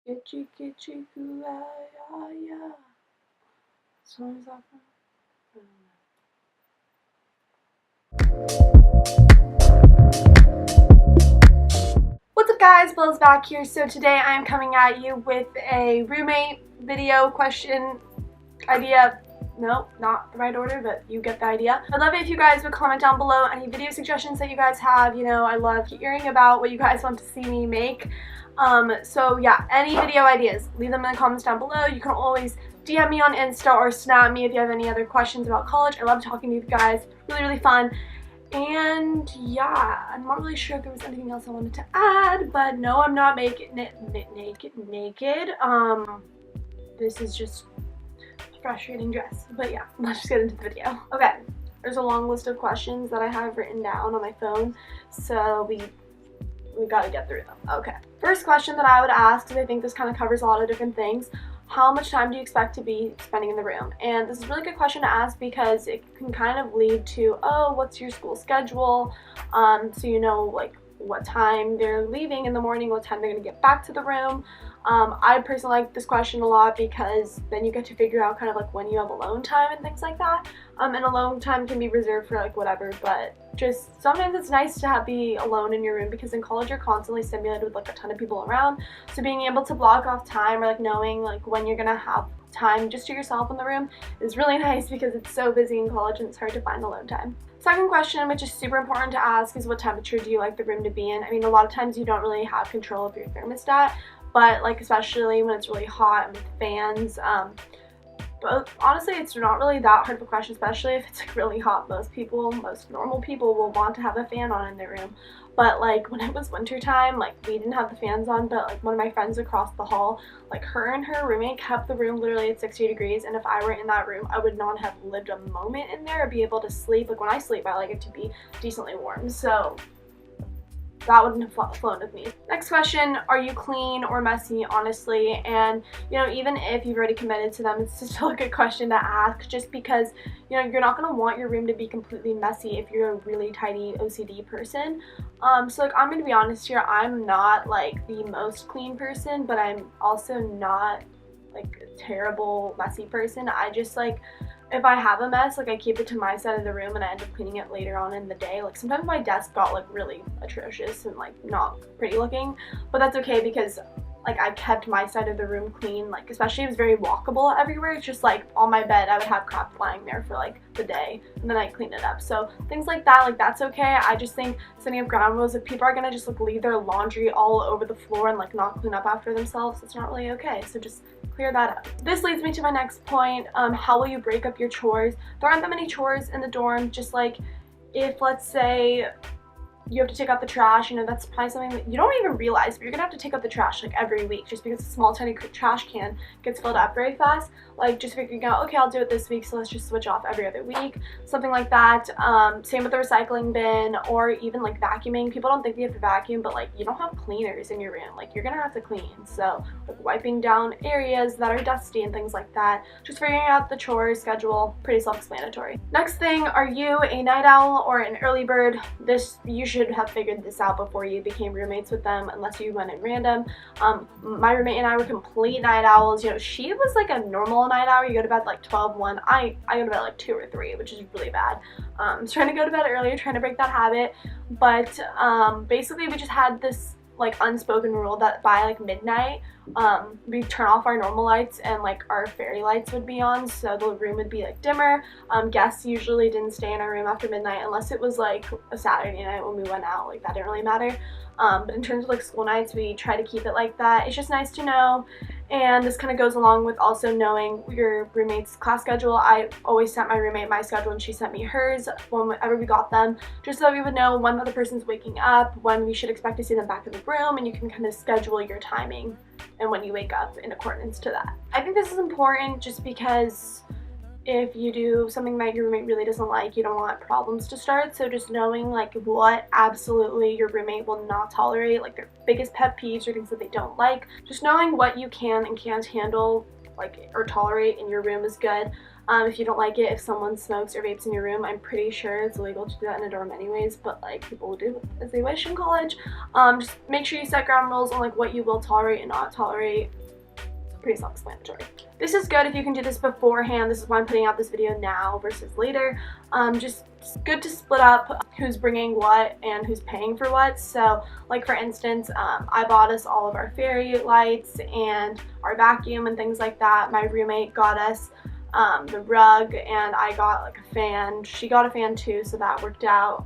Kitchi kitchi kuaya. Song is that from? What's up guys, Bill's back here. So today I'm coming at you with a roommate video question idea. No, not the right order, but you get the idea. I'd love it if you guys would comment down below any video suggestions that you guys have. You know, I love hearing about what you guys want to see me make. So yeah, any video ideas, leave them in the comments down below. You can always DM me on Insta or snap me if you have any other questions about college. I love talking to you guys. Really fun. And yeah, I'm not really sure if there was anything else I wanted to add, but no, I'm not naked. This is just a frustrating dress. But yeah, let's just get into the video. Okay, there's a long list of questions that I have written down on my phone, so we gotta get through them. Okay, first question that I would ask, because I think this kind of covers a lot of different things: how much time do you expect to be spending in the room? And this is a really good question to ask because it can kind of lead to, oh, what's your school schedule? So you know, like, what time they're leaving in the morning, what time they're going to get back to the room. I personally like this question a lot because then you get to figure out kind of like when you have alone time and things like that. And alone time can be reserved for like whatever, but just sometimes it's nice to be alone in your room because in college you're constantly stimulated with like a ton of people around. So being able to block off time or like knowing like when you're gonna have time just to yourself in the room is really nice because it's so busy in college and it's hard to find alone time. Second question, which is super important to ask, is what temperature do you like the room to be in? I mean, a lot of times you don't really have control of your thermostat, but like especially when it's really hot and with fans, but honestly it's not really that hard of a question, especially if it's like really hot. Most normal people will want to have a fan on in their room. But like when it was winter time, like we didn't have the fans on, but like one of my friends across the hall, like her and her roommate kept the room literally at 60 degrees, and if I were in that room I would not have lived a moment in there or be able to sleep. Like when I sleep I like it to be decently warm, so that wouldn't have flown with me. Next question, are you clean or messy, honestly? And you know, even if you've already committed to them, it's still a good question to ask just because, you know, you're not going to want your room to be completely messy if you're a really tidy OCD person. So like I'm going to be honest here, I'm not like the most clean person, but I'm also not like a terrible messy person. I just like, if I have a mess, like I keep it to my side of the room and I end up cleaning it later on in the day. Like sometimes my desk got like really atrocious and like not pretty looking, but that's okay because like I kept my side of the room clean, like especially it was very walkable everywhere. It's just like on my bed I would have crap flying there for like the day and then I cleaned it up. So things like that, like that's okay. I just think setting up ground rules, if people are gonna just like leave their laundry all over the floor and like not clean up after themselves, it's not really okay. So just clear that up. This leads me to my next point. How will you break up your chores? There aren't that many chores in the dorm. Just like if, let's say, you have to take out the trash, you know, that's probably something that you don't even realize, but you're gonna have to take out the trash like every week just because a small tiny trash can gets filled up very fast. Like just figuring out, okay, I'll do it this week, so let's just switch off every other week, something like that. Same with the recycling bin, or even like vacuuming. People don't think you have to vacuum, but like you don't have cleaners in your room, like you're gonna have to clean. So like wiping down areas that are dusty and things like that. Just figuring out the chores schedule, pretty self-explanatory. Next thing, are you a night owl or an early bird? This, you should have figured this out before you became roommates with them, unless you went in random. My roommate and I were complete night owls. You know, she was like a normal night owl. You go to bed like 12, 1. I go to bed like 2 or 3, which is really bad. I was trying to go to bed earlier, trying to break that habit, but basically we just had this like unspoken rule that by like midnight we turn off our normal lights and like our fairy lights would be on, so the room would be like dimmer. Guests usually didn't stay in our room after midnight unless it was like a Saturday night when we went out, like that didn't really matter. But in terms of like school nights, we try to keep it like that. It's just nice to know. And this kind of goes along with also knowing your roommate's class schedule. I always sent my roommate my schedule and she sent me hers whenever we got them, just so we would know when the other person's waking up, when we should expect to see them back in the room, and you can kind of schedule your timing and when you wake up in accordance to that. I think this is important just because if you do something that your roommate really doesn't like, you don't want problems to start. So just knowing like what absolutely your roommate will not tolerate, like their biggest pet peeves or things that they don't like, just knowing what you can and can't handle like or tolerate in your room is good. If you don't like it, if someone smokes or vapes in your room, I'm pretty sure it's illegal to do that in a dorm anyways, but like people will do as they wish in college. Just make sure you set ground rules on like what you will tolerate and not tolerate. Pretty self-explanatory. This is good if you can do this beforehand. This is why I'm putting out this video now versus later. Just good to split up who's bringing what and who's paying for what. So like for instance, I bought us all of our fairy lights and our vacuum and things like that. My roommate got us the rug, and I got like a fan. She got a fan too, so that worked out.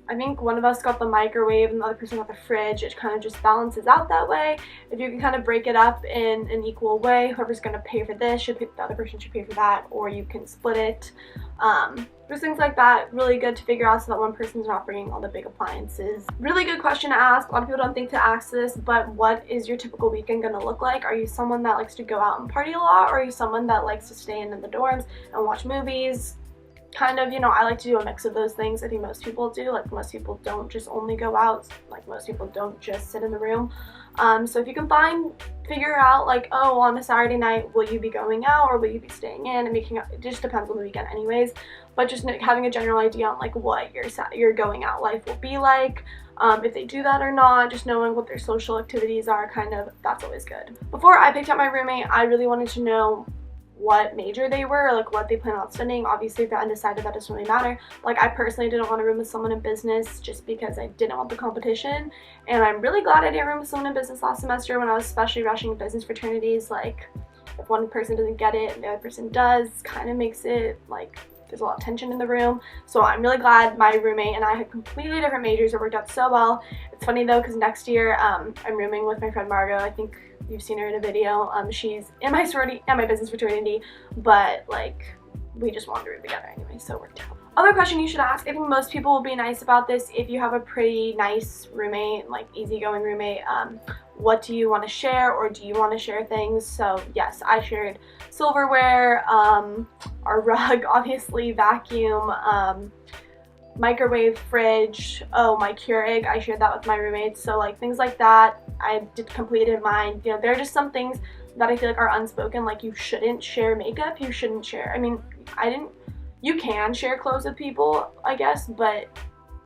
I think one of us got the microwave and the other person got the fridge. It kind of just balances out that way. If you can kind of break it up in an equal way, whoever's going to pay for this should pay, the other person should pay for that, or you can split it. There's things like that, really good to figure out so that one person's not bringing all the big appliances. Really good question to ask. A lot of people don't think to ask this, but what is your typical weekend going to look like? Are you someone that likes to go out and party a lot, or are you someone that likes to stay in the dorms and watch movies? Kind of, you know, I like to do a mix of those things. I think most people do. Like most people don't just only go out. Like most people don't just sit in the room. So if you can figure out like, oh, on a Saturday night, will you be going out or will you be staying in and making it just depends on the weekend anyways. But just having a general idea on like what your going out life will be like. If they do that or not, just knowing what their social activities are, kind of, that's always good. Before I picked up my roommate, I really wanted to know what major they were, like what they plan on studying. Obviously, if they're undecided, that doesn't really matter. Like I personally didn't want to room with someone in business just because I didn't want the competition, and I'm really glad I didn't room with someone in business last semester when I was especially rushing business fraternities. Like if one person doesn't get it and the other person does, kind of makes it like there's a lot of tension in the room. So I'm really glad my roommate and I had completely different majors. It worked out so well. It's funny though, because next year I'm rooming with my friend Margot. I think you've seen her in a video. She's in my sorority and my business fraternity, but like we just wanted to room together anyway, so it worked out. Other question you should ask, I think most people will be nice about this if you have a pretty nice roommate, like easygoing roommate. What do you want to share, or do you want to share things? So yes, I shared silverware, our rug, obviously, vacuum, microwave, fridge, oh, my Keurig, I shared that with my roommates. So like things like that, I completed mine. You know, there are just some things that I feel like are unspoken, like you shouldn't share makeup, you shouldn't share, I mean, you can share clothes with people, I guess, but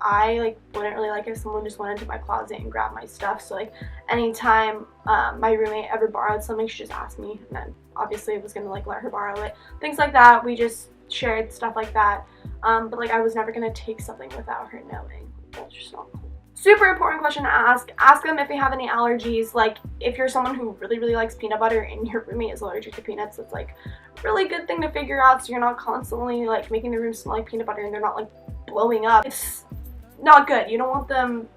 I like wouldn't really like if someone just went into my closet and grabbed my stuff. So like anytime my roommate ever borrowed something, she just asked me, and then obviously I was gonna like let her borrow it. Things like that, we just shared stuff like that. But like I was never gonna take something without her knowing. That's just not cool. Super important question to ask. Ask them if they have any allergies. Like if you're someone who really likes peanut butter and your roommate is allergic to peanuts, it's like a really good thing to figure out so you're not constantly like making the room smell like peanut butter and they're not like blowing up. It's not good. You don't want them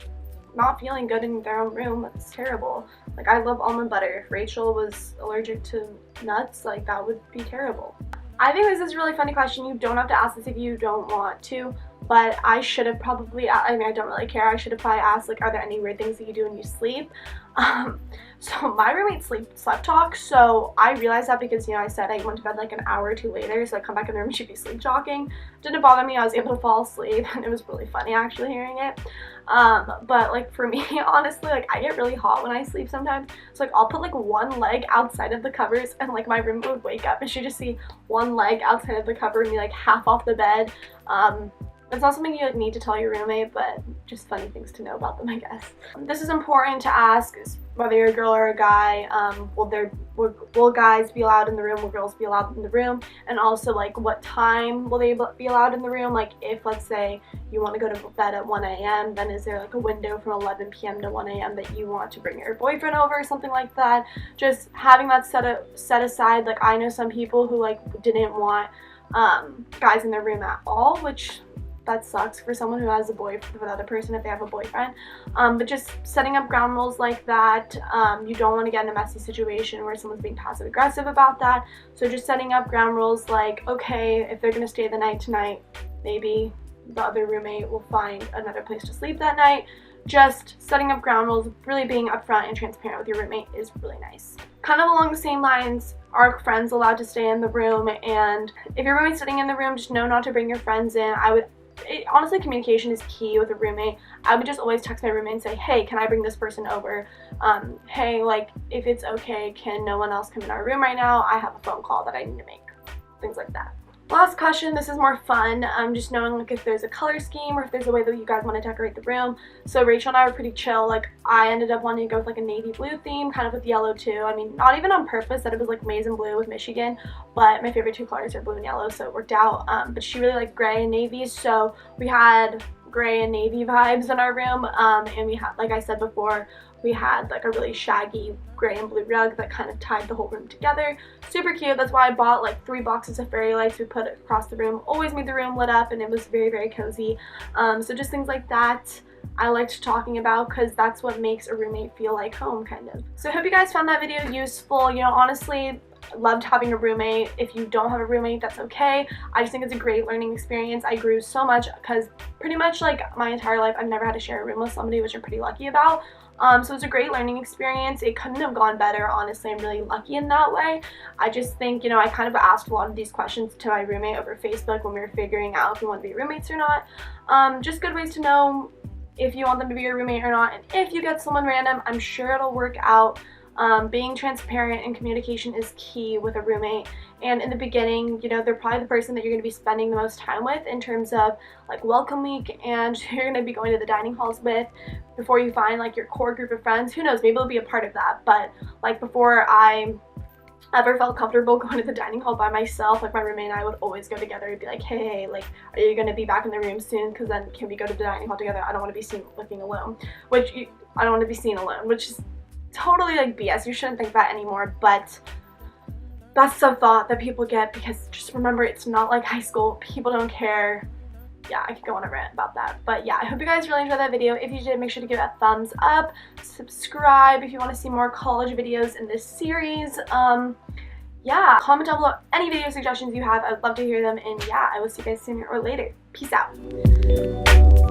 not feeling good in their own room. That's terrible. Like I love almond butter. If Rachel was allergic to nuts, like that would be terrible. I think this is a really funny question. You don't have to ask this if you don't want to, but I should have probably, I mean, I don't really care. I should have probably asked, like, are there any weird things that you do when you sleep? So my roommate slept talk, so I realized that because, you know, I said I went to bed like an hour or two later, so I come back in the room and she'd be sleep talking. Didn't bother me. I was able to fall asleep, and it was really funny actually hearing it. But like for me, honestly, like I get really hot when I sleep sometimes, so like I'll put like one leg outside of the covers and like my roommate would wake up and she'd just see one leg outside of the cover and be like half off the bed. It's not something you like need to tell your roommate, but just funny things to know about them, I guess. This is important to ask, whether you're a girl or a guy. Will guys be allowed in the room? Will girls be allowed in the room? And also, like, what time will they be allowed in the room? Like, if, let's say, you want to go to bed at 1 a.m., then is there, like, a window from 11 p.m. to 1 a.m. that you want to bring your boyfriend over or something like that? Just having that set aside. Like, I know some people who, like, didn't want guys in their room at all, which that sucks for someone who has a boyfriend with another person if they have a boyfriend. But just setting up ground rules like that. You don't want to get in a messy situation where someone's being passive aggressive about that. So just setting up ground rules like, okay, if they're gonna stay the night tonight, maybe the other roommate will find another place to sleep that night. Just setting up ground rules, really being upfront and transparent with your roommate is really nice. Kind of along the same lines, are friends allowed to stay in the room? And if your roommate's sitting in the room, just know not to bring your friends in. Honestly, communication is key with a roommate. I would just always text my roommate and say, hey, can I bring this person over? Hey, like, if it's okay, can no one else come in our room right now? I have a phone call that I need to make. things like that. Last question, this is more fun, just knowing like if there's a color scheme or if there's a way that you guys want to decorate the room. So Rachel and I were pretty chill. Like, I ended up wanting to go with like a navy blue theme, kind of with yellow too. I mean, not even on purpose that it was like maize and blue with Michigan, but my favorite two colors are blue and yellow, so it worked out. But she really liked gray and navy, so we had gray and navy vibes in our room, and we had, like I said before, we had like a really shaggy gray and blue rug that kind of tied the whole room together. Super cute. That's why I bought like 3 boxes of fairy lights. We put it across the room, always made the room lit up, and it was very, very cozy. So just things like that I liked talking about, because that's what makes a roommate feel like home, kind of. So I hope you guys found that video useful. You know, honestly, loved having a roommate. If you don't have a roommate, that's okay. I just think it's a great learning experience. I grew so much, because pretty much like my entire life I've never had to share a room with somebody, which I'm pretty lucky about. So it's a great learning experience. It couldn't have gone better, honestly. I'm really lucky in that way. I just think, you know, I kind of asked a lot of these questions to my roommate over Facebook when we were figuring out if we want to be roommates or not. Just good ways to know if you want them to be your roommate or not, and if you get someone random, I'm sure it'll work out. Being transparent and communication is key with a roommate, and in the beginning, you know, they're probably the person that you're going to be spending the most time with in terms of like welcome week, and you're going to be going to the dining halls with before you find like your core group of friends. Who knows, maybe it'll be a part of that, but like before I ever felt comfortable going to the dining hall by myself, like my roommate and I would always go together and be like, hey, like, are you going to be back in the room soon, because then can we go to the dining hall together? I don't want to be seen looking alone, I don't want to be seen alone, which is totally like BS. You shouldn't think that anymore, but that's the thought that people get, because just remember, it's not like high school. People don't care. Yeah, I could go on a rant about that, but yeah, I hope you guys really enjoyed that video. If you did, make sure to give it a thumbs up, subscribe if you want to see more college videos in this series. Yeah, comment down below any video suggestions you have. I'd love to hear them, and yeah, I will see you guys sooner or later. Peace out.